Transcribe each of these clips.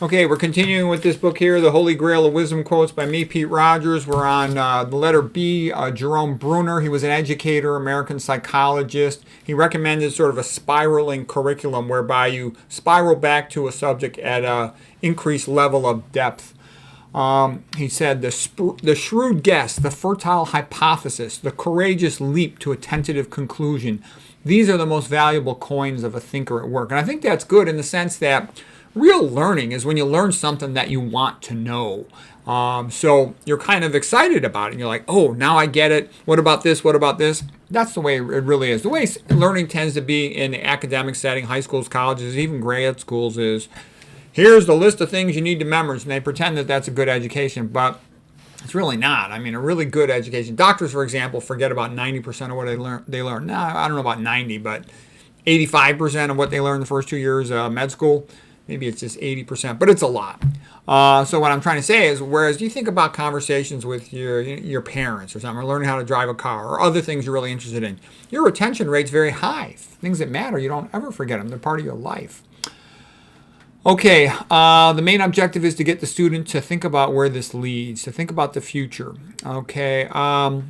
Okay, we're continuing with this book here, The Holy Grail of Wisdom Quotes by me, Pete Rogers. We're on the letter B, Jerome Bruner. He was an educator, American psychologist. He recommended sort of a spiraling curriculum whereby you spiral back to a subject at an increased level of depth. He said, the shrewd guess, the fertile hypothesis, the courageous leap to a tentative conclusion. These are the most valuable coins of a thinker at work. And I think that's good in the sense that real learning is when you learn something that you want to know. So you're kind of excited about it. And you're like, oh, now I get it. What about this? What about this? That's the way it really is. The way learning tends to be in the academic setting, high schools, colleges, even grad schools is, here's the list of things you need to memorize. And they pretend that that's a good education, but it's really not. I mean, a really good education. Doctors, for example, forget about 90% of what they learn. Now, I don't know about 90, but 85% of what they learn the first 2 years of med school. Maybe it's just 80%, but it's a lot. So what I'm trying to say is, whereas you think about conversations with your parents or something, or learning how to drive a car, or other things you're really interested in, your retention rate's very high. Things that matter, you don't ever forget them. They're part of your life. Okay, the main objective is to get the student to think about where this leads, to think about the future. Okay, how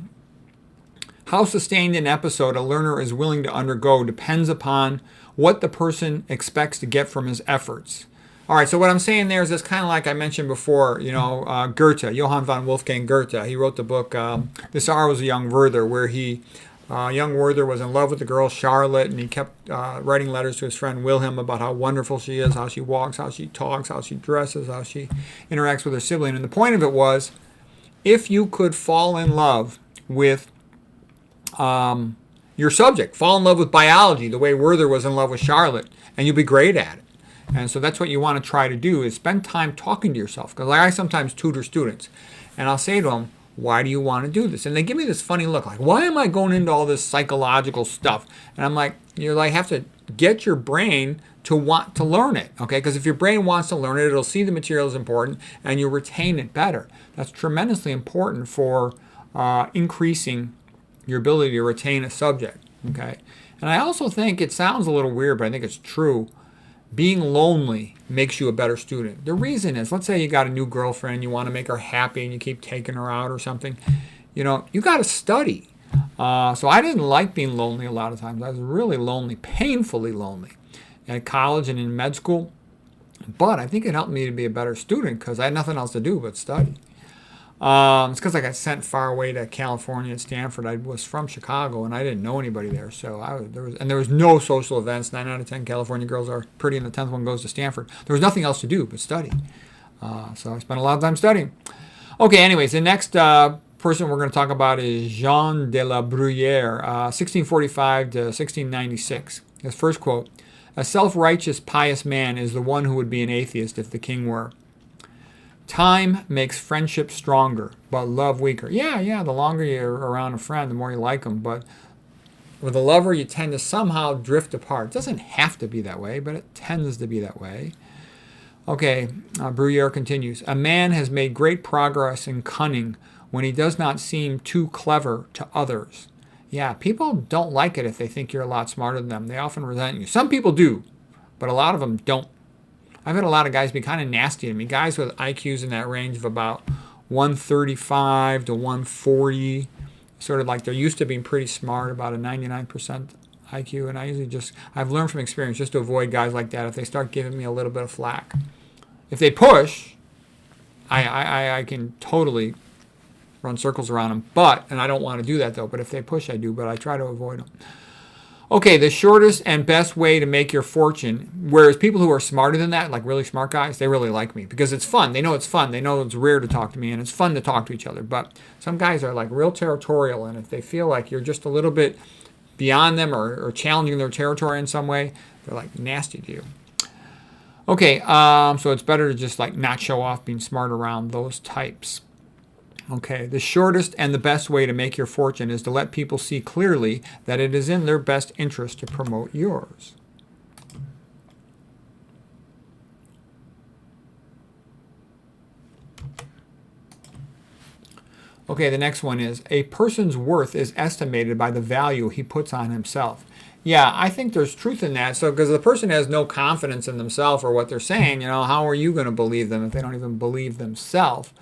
sustained an episode a learner is willing to undergo depends upon what the person expects to get from his efforts. All right, so what I'm saying there is this kind of like I mentioned before, Goethe, Johann von Wolfgang Goethe. He wrote the book, The Sorrows of Young Werther, where young Werther was in love with the girl Charlotte, and he kept writing letters to his friend Wilhelm about how wonderful she is, how she walks, how she talks, how she dresses, how she interacts with her sibling. And the point of it was, if you could fall in love with your subject, fall in love with biology the way Werther was in love with Charlotte, and you'll be great at it. And so that's what you want to try to do, is spend time talking to yourself. Because I sometimes tutor students, and I'll say to them, why do you want to do this? And they give me this funny look, like, why am I going into all this psychological stuff? And I'm like, have to get your brain to want to learn it, okay? Because if your brain wants to learn it, it'll see the material is important, and you'll retain it better. That's tremendously important for increasing your ability to retain a subject, okay? And I also think it sounds a little weird, but I think it's true. Being lonely makes you a better student. The reason is, let's say you got a new girlfriend, you want to make her happy, and you keep taking her out or something. You got to study. So I didn't like being lonely a lot of times. I was really lonely, painfully lonely at college and in med school. But I think it helped me to be a better student because I had nothing else to do but study. It's because I got sent far away to California at Stanford. I was from Chicago, and I didn't know anybody there. So there was no social events. 9 out of 10 California girls are pretty, and the 10th one goes to Stanford. There was nothing else to do but study. So I spent a lot of time studying. Okay, anyways, the next person we're going to talk about is Jean de la Bruyere, 1645 to 1696. His first quote, "A self-righteous, pious man is the one who would be an atheist if the king were. Time makes friendship stronger, but love weaker." Yeah, the longer you're around a friend, the more you like them. But with a lover, you tend to somehow drift apart. It doesn't have to be that way, but it tends to be that way. Okay, Bruyere continues, "A man has made great progress in cunning when he does not seem too clever to others." Yeah, people don't like it if they think you're a lot smarter than them. They often resent you. Some people do, but a lot of them don't. I've had a lot of guys be kind of nasty to me, guys with IQs in that range of about 135 to 140, sort of like they're used to being pretty smart, about a 99% IQ, and I've learned from experience just to avoid guys like that if they start giving me a little bit of flack. If they push, I can totally run circles around them, and I don't want to do that though, but if they push I do, but I try to avoid them. Okay, the shortest and best way to make your fortune, whereas people who are smarter than that, like really smart guys, they really like me because it's fun. They know it's fun. They know it's rare to talk to me, and it's fun to talk to each other. But some guys are like real territorial, and if they feel like you're just a little bit beyond them or challenging their territory in some way, they're like nasty to you. Okay, so it's better to just like not show off being smart around those types. Okay, the shortest and the best way to make your fortune is to let people see clearly that it is in their best interest to promote yours. Okay, the next one is, a person's worth is estimated by the value he puts on himself. Yeah, I think there's truth in that. So, because the person has no confidence in themselves or what they're saying, how are you going to believe them if they don't even believe themselves?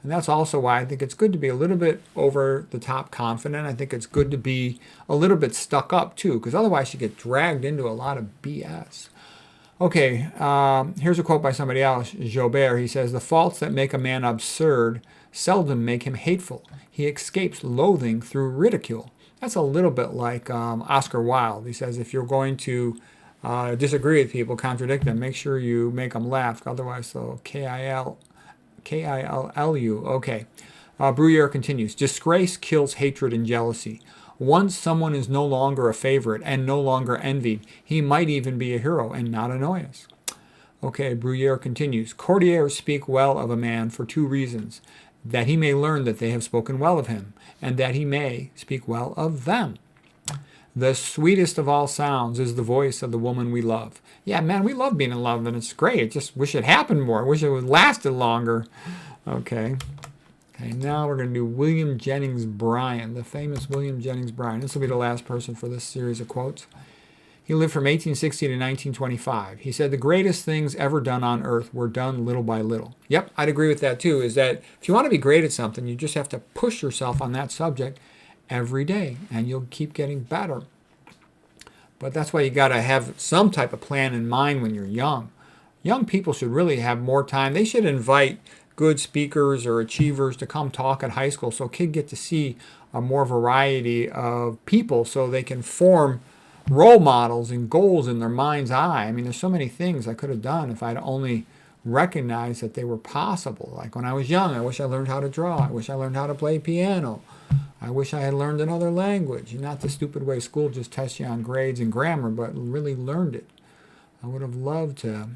And that's also why I think it's good to be a little bit over the top confident. I think it's good to be a little bit stuck up too, because otherwise you get dragged into a lot of BS. Okay, here's a quote by somebody else, Joubert. He says, "The faults that make a man absurd seldom make him hateful. He escapes loathing through ridicule." That's a little bit like Oscar Wilde. He says, if you're going to disagree with people, contradict them, make sure you make them laugh. Otherwise, they'll Kill you. Okay. Bruyere continues, "Disgrace kills hatred and jealousy. Once someone is no longer a favorite and no longer envied, he might even be a hero and not annoy us." Okay, Bruyere continues, "Courtiers speak well of a man for two reasons: that he may learn that they have spoken well of him, and that he may speak well of them. The sweetest of all sounds is the voice of the woman we love." Yeah, man, we love being in love, and it's great. Just wish it happened more. Wish it would lasted longer. Okay. Okay, now we're going to do William Jennings Bryan, the famous William Jennings Bryan. This will be the last person for this series of quotes. He lived from 1860 to 1925. He said, "The greatest things ever done on earth were done little by little." Yep, I'd agree with that too, is that if you want to be great at something, you just have to push yourself on that subject every day, and you'll keep getting better. But that's why you got to have some type of plan in mind when you're young. Young people should really have more time. They should invite good speakers or achievers to come talk at high school so kids get to see a more variety of people so they can form role models and goals in their mind's eye. I mean, there's so many things I could have done if I'd only recognized that they were possible. Like when I was young, I wish I learned how to draw. I wish I learned how to play piano. I wish I had learned another language. Not the stupid way school just tests you on grades and grammar, but really learned it. I would have loved to have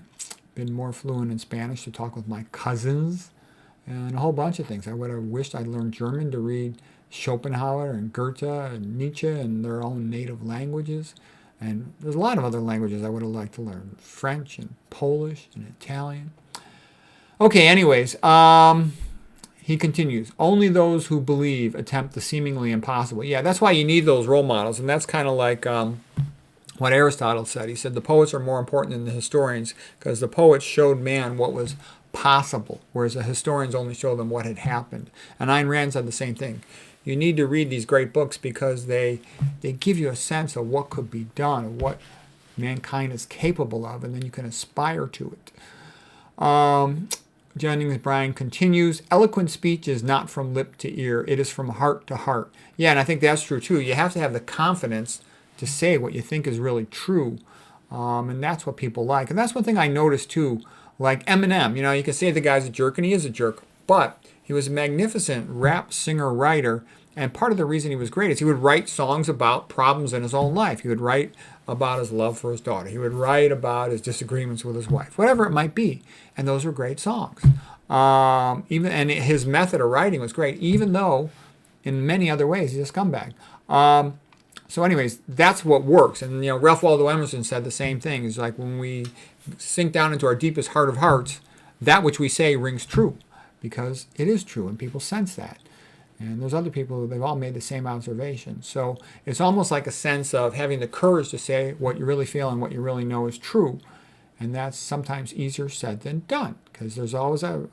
been more fluent in Spanish to talk with my cousins and a whole bunch of things. I would have wished I'd learned German to read Schopenhauer and Goethe and Nietzsche in their own native languages. And there's a lot of other languages I would have liked to learn. French and Polish and Italian. Okay, anyways, he continues, "Only those who believe attempt the seemingly impossible." Yeah, that's why you need those role models. And that's kind of like what Aristotle said. He said the poets are more important than the historians because the poets showed man what was possible, whereas the historians only show them what had happened. And Ayn Rand said the same thing. You need to read these great books because they give you a sense of what could be done, of what mankind is capable of, and then you can aspire to it. Jennings Bryan continues, "Eloquent speech is not from lip to ear, it is from heart to heart." Yeah, and I think that's true too. You have to have the confidence to say what you think is really true, and that's what people like. And that's one thing I noticed too, like Eminem. You can say the guy's a jerk, and he is a jerk, but he was a magnificent rap singer-writer, and part of the reason he was great is he would write songs about problems in his own life. He would write about his love for his daughter. He would write about his disagreements with his wife, whatever it might be, and those were great songs. And his method of writing was great, even though in many other ways he's a scumbag. So anyways, that's what works. And Ralph Waldo Emerson said the same thing. It's like when we sink down into our deepest heart of hearts, that which we say rings true because it is true and people sense that. And there's other people who they've all made the same observation. So it's almost like a sense of having the courage to say what you really feel and what you really know is true. And that's sometimes easier said than done because there's always a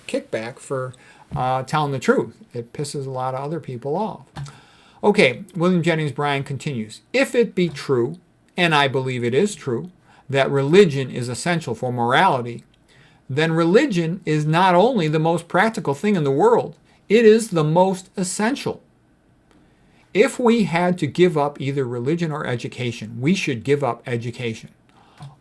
kickback for telling the truth. It pisses a lot of other people off. Okay, William Jennings Bryan continues, "If it be true, and I believe it is true, that religion is essential for morality, then religion is not only the most practical thing in the world, it is the most essential. If we had to give up either religion or education, we should give up education.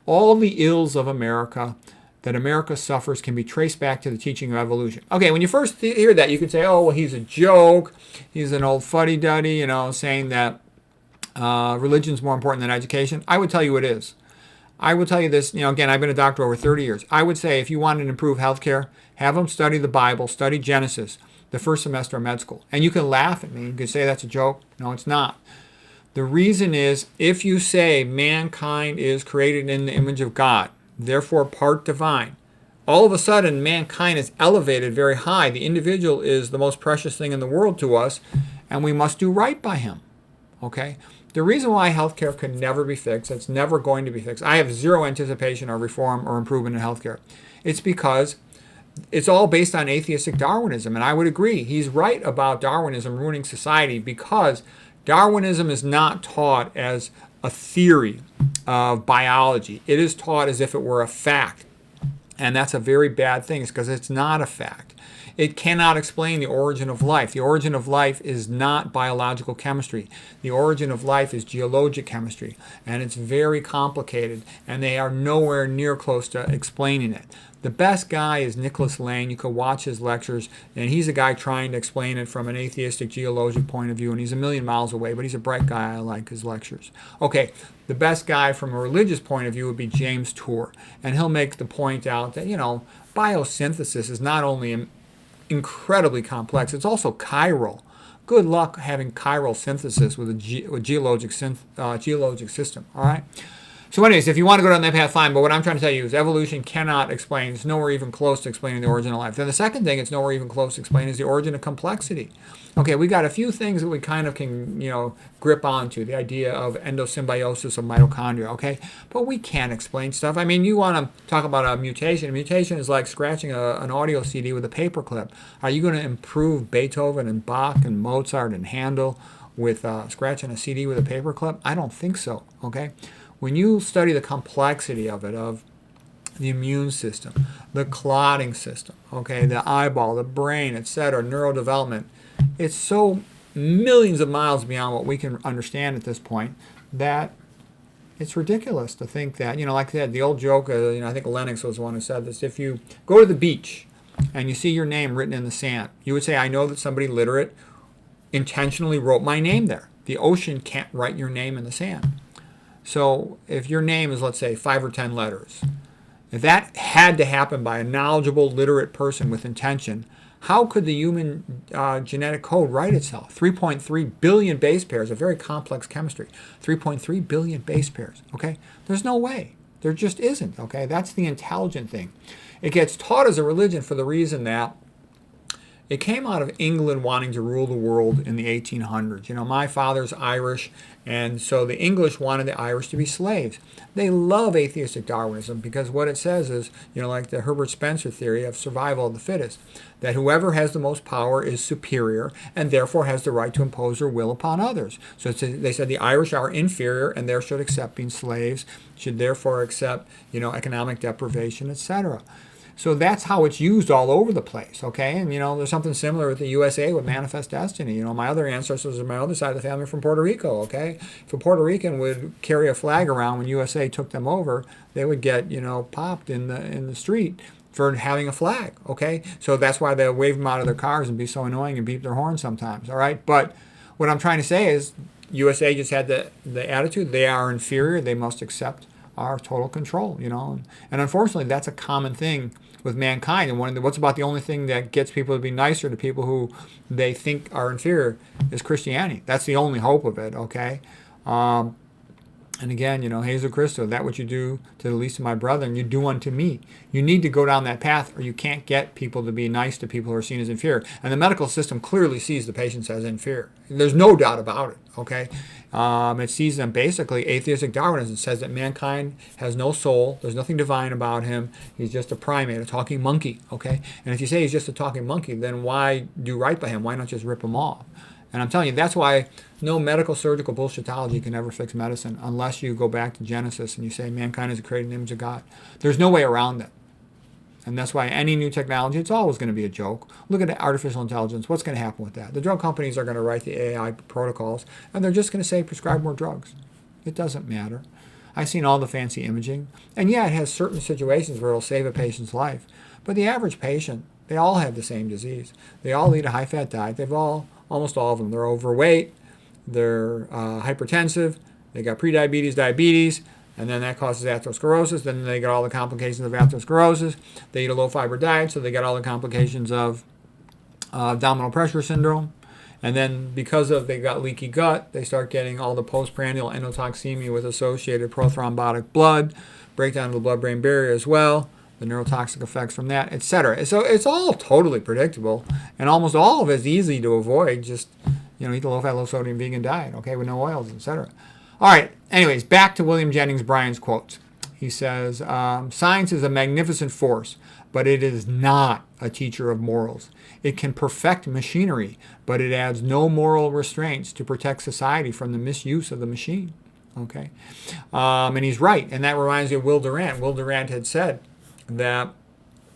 All the ills of America that America suffers can be traced back to the teaching of evolution." Okay, when you first hear that, you can say, oh, well, he's a joke. He's an old fuddy-duddy, saying that religion's more important than education. I would tell you it is. I will tell you this, again, I've been a doctor over 30 years. I would say if you wanted to improve healthcare, have them study the Bible, study Genesis, the first semester of med school. And you can laugh at me. You can say that's a joke. No, it's not. The reason is if you say mankind is created in the image of God, therefore part divine, all of a sudden mankind is elevated very high. The individual is the most precious thing in the world to us, and we must do right by him. Okay? The reason why healthcare can never be fixed, it's never going to be fixed. I have zero anticipation of reform or improvement in healthcare. It's because it's all based on atheistic Darwinism. And I would agree. He's right about Darwinism ruining society because Darwinism is not taught as a theory of biology. It is taught as if it were a fact. And that's a very bad thing because it's not a fact. It cannot explain the origin of life. The origin of life is not biological chemistry. The origin of life is geologic chemistry, and it's very complicated, and they are nowhere near close to explaining it. The best guy is Nicholas Lane. You could watch his lectures, and he's a guy trying to explain it from an atheistic geologic point of view, and he's a million miles away, but he's a bright guy. I like his lectures. Okay, the best guy from a religious point of view would be James Tour, and he'll make the point out that, biosynthesis is not only incredibly complex, it's also chiral. Good luck having chiral synthesis with a geologic system, all right? So anyways, if you want to go down that path, fine, but what I'm trying to tell you is evolution cannot explain, it's nowhere even close to explaining the origin of life. Then the second thing it's nowhere even close to explaining is the origin of complexity. Okay, we got a few things that we kind of can, grip onto, the idea of endosymbiosis of mitochondria, okay? But we can't explain stuff. I mean, you want to talk about a mutation. A mutation is like scratching an audio CD with a paperclip. Are you going to improve Beethoven and Bach and Mozart and Handel with scratching a CD with a paperclip? I don't think so, okay? When you study the complexity of it, of the immune system, the clotting system, okay, the eyeball, the brain, etc., neurodevelopment, it's so millions of miles beyond what we can understand at this point that it's ridiculous to think that, like I said, the old joke, I think Lennox was the one who said this, if you go to the beach and you see your name written in the sand, you would say, I know that somebody literate intentionally wrote my name there. The ocean can't write your name in the sand. So if your name is, let's say, 5 or 10 letters, if that had to happen by a knowledgeable, literate person with intention, how could the human genetic code write itself? 3.3 billion base pairs, a very complex chemistry. 3.3 billion base pairs, okay? There's no way. There just isn't, okay? That's the intelligent thing. It gets taught as a religion for the reason that it came out of England wanting to rule the world in the 1800s. My father's Irish, and so the English wanted the Irish to be slaves. They love atheistic Darwinism because what it says is, like the Herbert Spencer theory of survival of the fittest, that whoever has the most power is superior and therefore has the right to impose their will upon others. So they said the Irish are inferior and therefore should accept being slaves, should therefore accept, economic deprivation, etc. So that's how it's used all over the place, okay? And, there's something similar with the USA with Manifest Destiny. My other ancestors on my other side of the family from Puerto Rico, okay? If a Puerto Rican would carry a flag around when USA took them over, they would get, popped in the street for having a flag, okay? So that's why they wave them out of their cars and be so annoying and beep their horn sometimes, all right? But what I'm trying to say is USA just had the attitude they are inferior, they must accept our total control, And unfortunately, that's a common thing with mankind. And what's about the only thing that gets people to be nicer to people who they think are inferior is Christianity. That's the only hope of it, okay? And again, Jesus Christo, that what you do to the least of my brethren, you do unto me. You need to go down that path or you can't get people to be nice to people who are seen as inferior. And the medical system clearly sees the patients as inferior. There's no doubt about it, okay? It sees them basically, atheistic Darwinism says that mankind has no soul. There's nothing divine about him. He's just a primate, a talking monkey, okay? And if you say he's just a talking monkey, then why do right by him? Why not just rip him off? And I'm telling you, that's why no medical surgical bullshitology can ever fix medicine unless you go back to Genesis and you say mankind is created in the image of God. There's no way around it. And that's why any new technology, it's always going to be a joke. Look at artificial intelligence. What's going to happen with that? The drug companies are going to write the AI protocols, and they're just going to say prescribe more drugs. It doesn't matter. I've seen all the fancy imaging. And yeah, it has certain situations where it'll save a patient's life. But the average patient, they all have the same disease. They all eat a high-fat diet. Almost all of them, they're overweight, they're hypertensive, they got prediabetes, diabetes, and then that causes atherosclerosis. Then they get all the complications of atherosclerosis. They eat a low-fiber diet, so they get all the complications of abdominal pressure syndrome. And then because they got leaky gut, they start getting all the postprandial endotoxemia with associated prothrombotic blood, breakdown of the blood-brain barrier as well, the neurotoxic effects from that, etc. So it's all totally predictable, and almost all of it is easy to avoid. Just, eat the low-fat, low-sodium vegan diet, okay, with no oils, etc. All right, anyways, back to William Jennings Bryan's quotes. He says, science is a magnificent force, but it is not a teacher of morals. It can perfect machinery, but it adds no moral restraints to protect society from the misuse of the machine. Okay, and he's right, and that reminds me of Will Durant. Will Durant had said that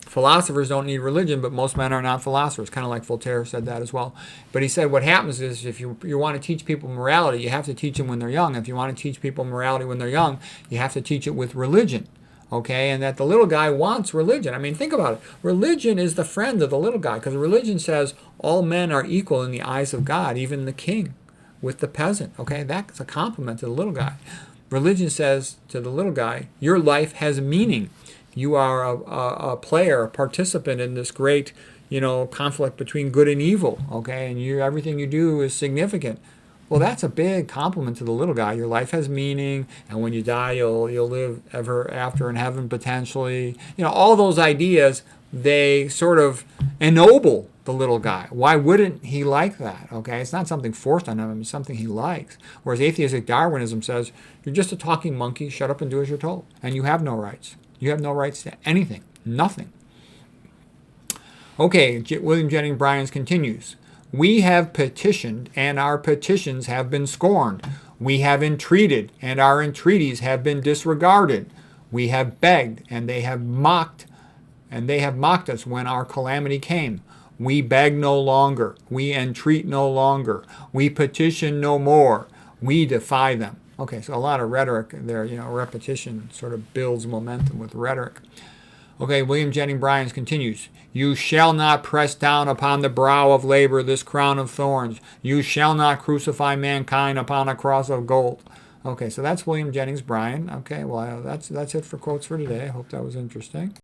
philosophers don't need religion, but most men are not philosophers, kind of like Voltaire said that as well. But he said what happens is if you want to teach people morality, you have to teach them when they're young. If you want to teach people morality when they're young, you have to teach it with religion. Okay, and that the little guy wants religion. I mean, think about it. Religion is the friend of the little guy, because religion says all men are equal in the eyes of God, even the king with the peasant. Okay, that's a compliment to the little guy. Religion says to the little guy, your life has meaning. You are a player, a participant in this great, conflict between good and evil. Okay, and everything you do is significant. Well, that's a big compliment to the little guy. Your life has meaning, and when you die, you'll live ever after in heaven potentially. All those ideas, they sort of ennoble the little guy. Why wouldn't he like that? Okay, it's not something forced on him. It's something he likes. Whereas atheistic Darwinism says you're just a talking monkey. Shut up and do as you're told, and you have no rights. You have no rights to anything, nothing. Okay, William Jennings Bryan continues. We have petitioned, and our petitions have been scorned. We have entreated, and our entreaties have been disregarded. We have begged, and they have mocked us when our calamity came. We beg no longer. We entreat no longer. We petition no more. We defy them. Okay, so a lot of rhetoric there. Repetition sort of builds momentum with rhetoric. Okay, William Jennings Bryan continues. You shall not press down upon the brow of labor this crown of thorns. You shall not crucify mankind upon a cross of gold. Okay, so that's William Jennings Bryan. Okay, well, that's it for quotes for today. I hope that was interesting.